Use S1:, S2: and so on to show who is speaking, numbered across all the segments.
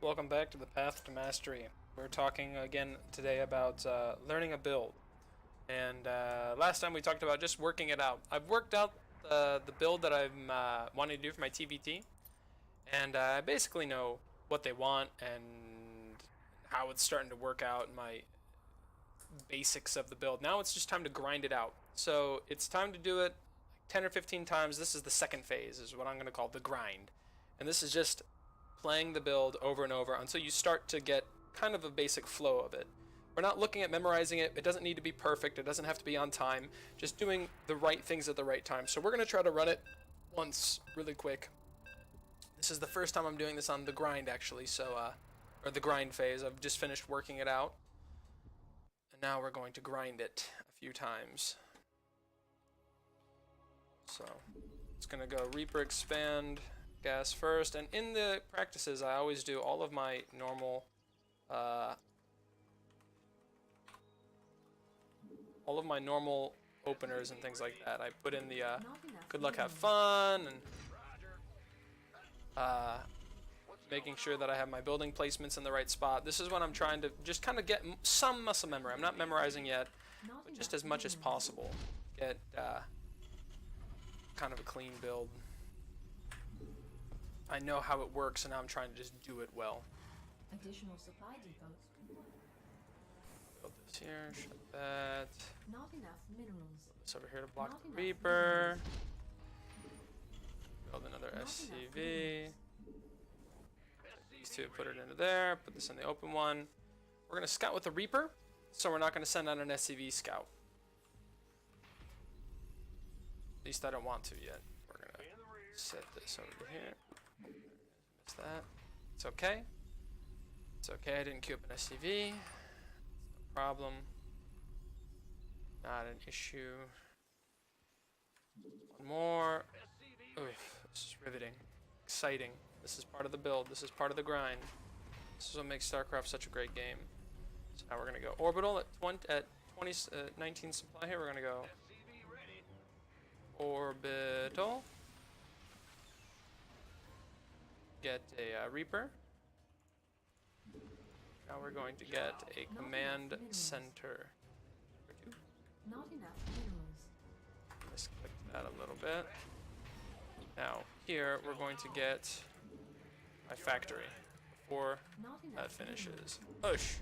S1: Welcome back to the Path to Mastery. We're talking again today about learning a build. And last time we talked about just working it out. I've worked out the build that I'm wanting to do for my TVT, and I basically know what they want and how it's starting to work out in my basics of the build. Now it's just time to grind it out. So it's time to do it 10 or 15 times. This is the second phase, is what I'm going to call the grind. And this is just playing the build over and over until you start to get kind of a basic flow of it. We're not looking at memorizing it. It doesn't need to be perfect. It doesn't have to be on time. Just doing the right things at the right time. So we're going to try to run it once really quick. This is the first time I'm doing this on the grind, actually. So, or the grind phase. I've just finished working it out. And now we're going to grind it a few times. So it's going to go Reaper expand gas first, and in the practices I always do all of my normal openers and things like that. I put in the good luck, have fun, and making sure that I have my building placements in the right spot. This is when I'm trying to just kind of get some muscle memory. I'm not memorizing yet, but just as much as possible. Get kind of a clean build. I know how it works, and now I'm trying to just do it well.
S2: Additional supply depots.
S1: Build this here, shut that.
S2: Not enough minerals.
S1: Build this over here to block
S2: Not
S1: the
S2: enough
S1: Reaper.
S2: minerals.
S1: Build another
S2: Not
S1: SCV. These two, put it into there. Put this in the open one. We're going to scout with the Reaper, so we're not going to send out an SCV scout. At least I don't want to yet. We're going to set this over here. Missed that. It's okay. It's okay, I didn't queue up an SCV. No problem. Not an issue. One more. Oof, this is riveting. Exciting. This is part of the build. This is part of the grind. This is what makes StarCraft such a great game. So now we're going to go orbital at 19 supply here. We're going to go orbital. Get a Reaper. Now we're going to get a command center.
S2: Not enough minerals.
S1: Misclick that a little bit. Now here we're going to get my factory before
S2: Not enough
S1: that finishes.
S2: minerals.
S1: Push.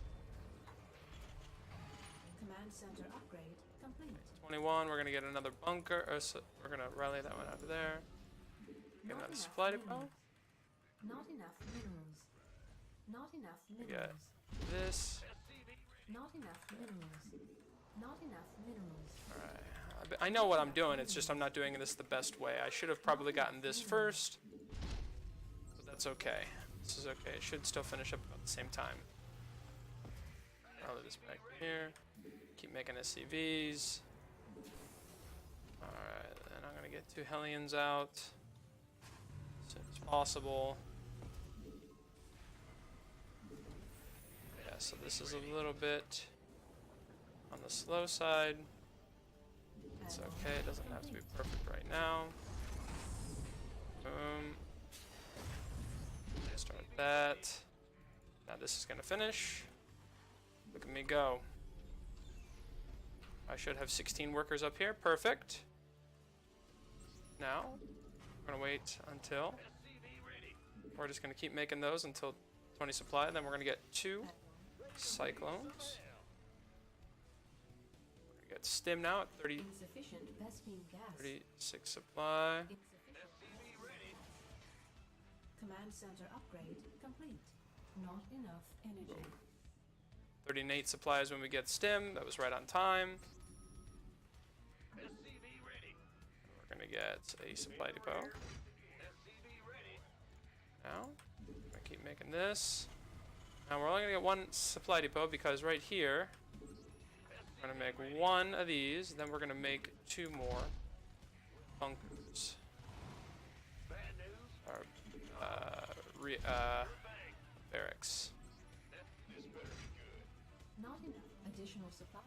S2: Command center upgrade complete.
S1: 21. We're gonna get another bunker. We're gonna rally that one out of there. Get
S2: Not
S1: another
S2: enough
S1: supply depot.
S2: minerals. Not enough minerals. Not enough
S1: We
S2: minerals.
S1: get this.
S2: Not enough minerals. Not enough minerals.
S1: Alright. I know what I'm doing. It's just I'm not doing this the best way. I should have probably gotten this first, but that's okay. This is okay. It should still finish up about the same time. Rally this back here. Keep making SCVs. Alright, and I'm gonna get 2 Hellions out as soon as possible. Yeah, so this is a little bit on the slow side. It's okay, it doesn't have to be perfect right now. Boom. Start that. Now this is gonna finish. Look at me go. I should have 16 workers up here. Perfect. Now, we're gonna wait until we're just gonna keep making those until 20 supply. Then we're gonna get 2 cyclones. We're gonna get stim now at
S2: Insufficient Vespene gas.
S1: 36 supply.
S2: Insufficient. Command center upgrade complete. Not enough energy.
S1: 38 supplies when we get stim. That was right on time. We're gonna get a supply depot. Now, I'm gonna keep making this. Now we're only gonna get 1 supply depot because right here, we're gonna make 1 of these. Then we're gonna make 2 more bunkers. Or barracks.
S2: Not enough additional supply.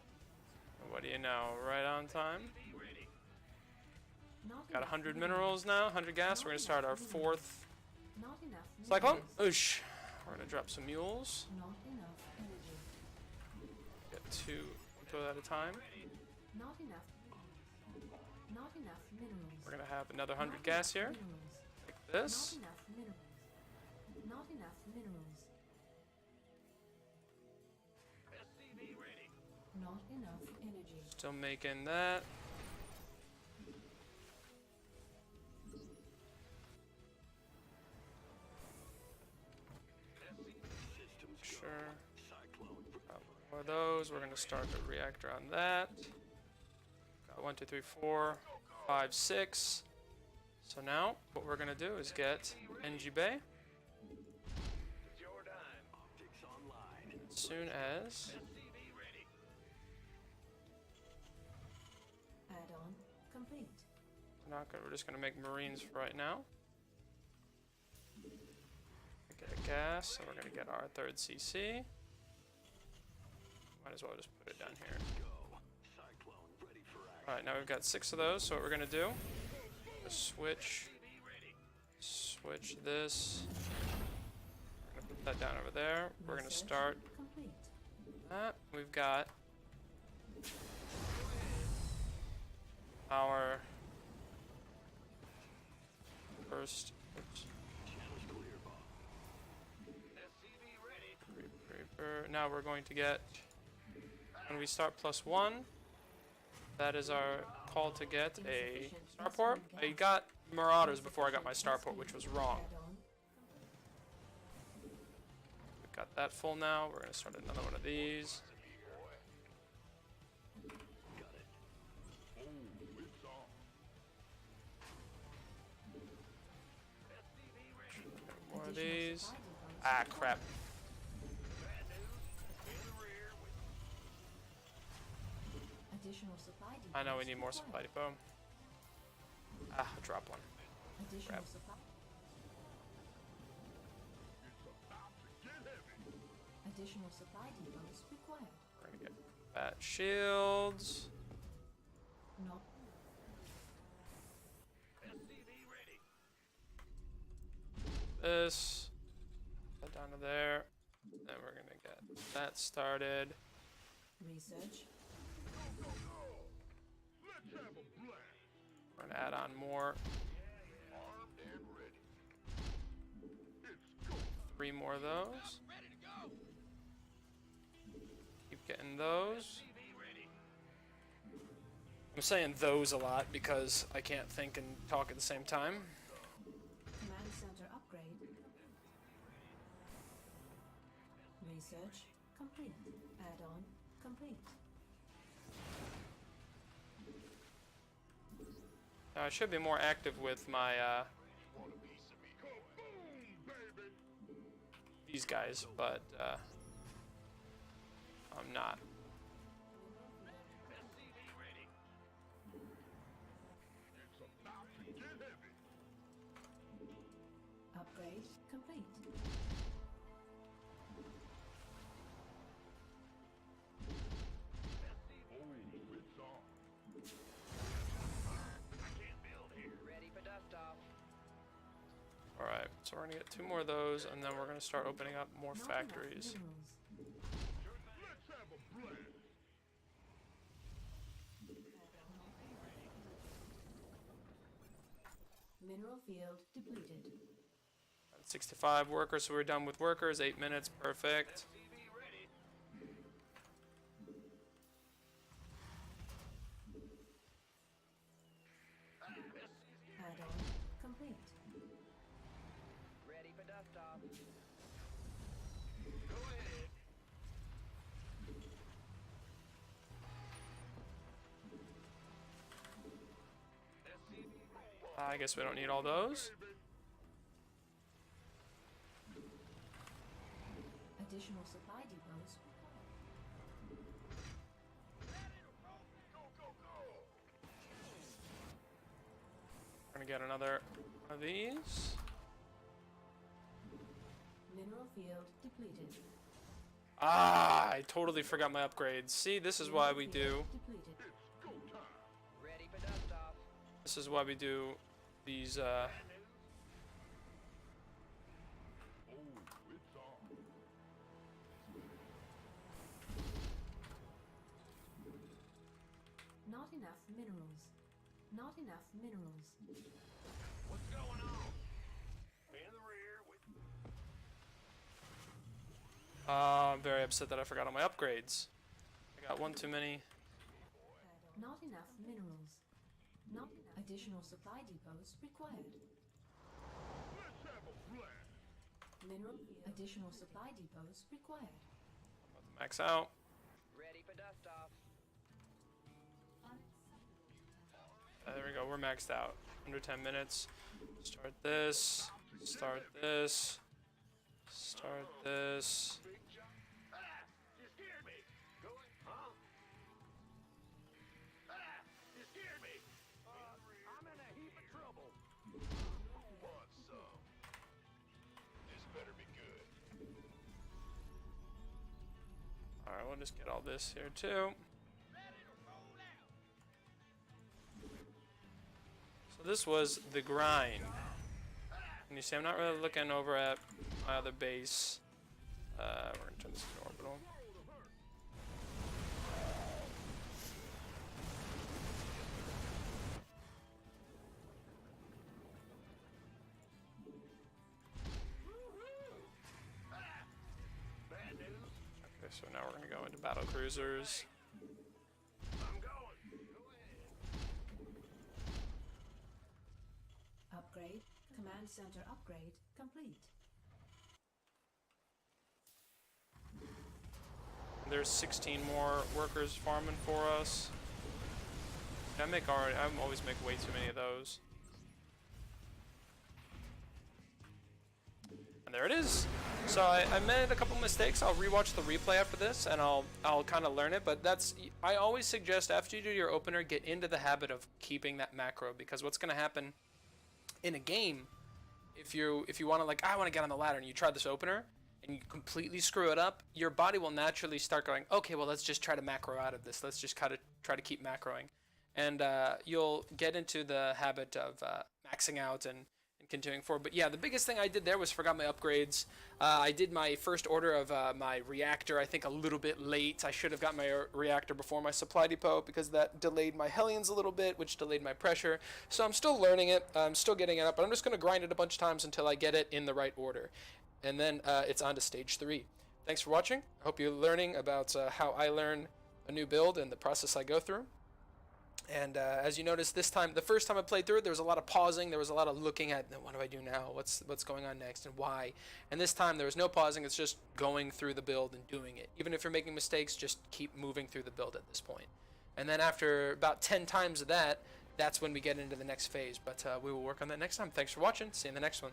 S1: What do you know? Right on time.
S2: Not
S1: Got
S2: enough
S1: 100 minerals now, 100 gas. We're gonna start our 4th
S2: Not enough
S1: cyclone.
S2: minerals.
S1: Oosh. We're gonna drop some mules.
S2: Not enough energy.
S1: Get two at a time.
S2: Not enough. Not enough minerals.
S1: We're gonna have another 100
S2: Not
S1: gas
S2: enough
S1: here,
S2: minerals.
S1: like
S2: Not
S1: this.
S2: enough minerals. Not enough minerals. Not enough energy.
S1: Still making that. Sure. More of those. We're gonna start the reactor on that. Got 1, 2, 3, 4, 5, 6. So now what we're gonna do is get NG Bay. As soon as
S2: Add-on complete.
S1: we're just gonna make Marines for right now. Get a gas, so we're gonna get our third CC. Might as well just put it down here. Alright, now we've got 6 of those, so what we're gonna do is switch this. I'm gonna put that down over there. We're gonna
S2: Research
S1: start
S2: complete.
S1: that. We've got our first. Oops. Reaper. Now we're going to get, when we start +1, that is our call to get a starport. I got Marauders before I got my starport, which was wrong.
S2: Add-on
S1: We've got that full now. We're going to start another one of these. More of these.
S2: supply depots
S1: Ah,
S2: required.
S1: crap.
S2: Additional supply depots
S1: I know we need more
S2: required.
S1: supply depot. Ah, I'll drop one.
S2: Additional
S1: Crap.
S2: supply. Additional supply depots required.
S1: We're going to get bat shields.
S2: Not
S1: This. That down to there. Then we're going to get that started.
S2: research.
S1: We're going to add on more. 3 more of those. Keep getting those. I'm saying those a lot because I can't think and talk at the same time.
S2: Command center upgrade. Research complete. Add-on complete.
S1: I should be more active with my these guys, but I'm not.
S2: Upgrade complete.
S1: Alright, so we're gonna get 2 more of those, and then we're gonna start opening up more
S2: Not
S1: factories.
S2: enough minerals. Mineral field depleted.
S1: 65 workers, so we're done with workers. 8 minutes, perfect.
S2: Add-on complete.
S3: Ready for dust off.
S1: I guess we don't need all those.
S2: Additional supply depots
S1: We're gonna get another one of these.
S2: mineral field depleted.
S1: Ah, I totally forgot my upgrades. See, this is why we do.
S2: Depleted.
S3: Ready for dust off.
S1: This is why we do these.
S2: enough minerals. Not enough minerals.
S4: What's going on? In the rear with
S1: I'm very upset that I forgot all my upgrades. I got one too many.
S2: Not enough minerals. Not additional supply depots required.
S4: let's have a blast.
S2: Mineral additional supply depots required.
S1: About to max out.
S3: Ready for dust off.
S1: There we go, we're maxed out. Under 10 minutes. Start this. Start this. Start this.
S4: Big jump. Ah! You scared me. Going, huh? Ah! You scared me. I'm in a heap of trouble. Who wants some? This better be good.
S1: Alright, we'll just get all this here too. So this was the grind. And you see I'm not really looking over at my other base. We're gonna turn this into orbital.
S4: Bad news.
S1: Okay, so now we're gonna go into battle cruisers.
S4: I'm going. Go ahead.
S2: Upgrade. Command center upgrade complete.
S1: There's 16 more workers farming for us. I always make way too many of those. And there it is. So I made a couple mistakes. I'll rewatch the replay after this, and I'll kind of learn it. But I always suggest after you do your opener, get into the habit of keeping that macro, because what's going to happen in a game, if you want to, like, I want to get on the ladder, and you try this opener and you completely screw it up, your body will naturally start going, okay, well, let's just try to macro out of this. Let's just kind of try to keep macroing, and you'll get into the habit of maxing out and continuing forward. But yeah, the biggest thing I did there was forgot my upgrades. I did my first order of my reactor, I think, a little bit late. I should have got my reactor before my supply depot, because that delayed my Hellions a little bit, which delayed my pressure. So I'm still learning it. I'm still getting it up, but I'm just going to grind it a bunch of times until I get it in the right order. And then it's on to stage 3. Thanks for watching. I hope you're learning about how I learn a new build and the process I go through. And as you notice, this time, the first time I played through it, there was a lot of pausing. There was a lot of looking at, what do I do now? What's going on next, and why? And this time, there was no pausing. It's just going through the build and doing it. Even if you're making mistakes, just keep moving through the build at this point. And then after about 10 times of that, that's when we get into the next phase. But we will work on that next time. Thanks for watching. See you in the next one.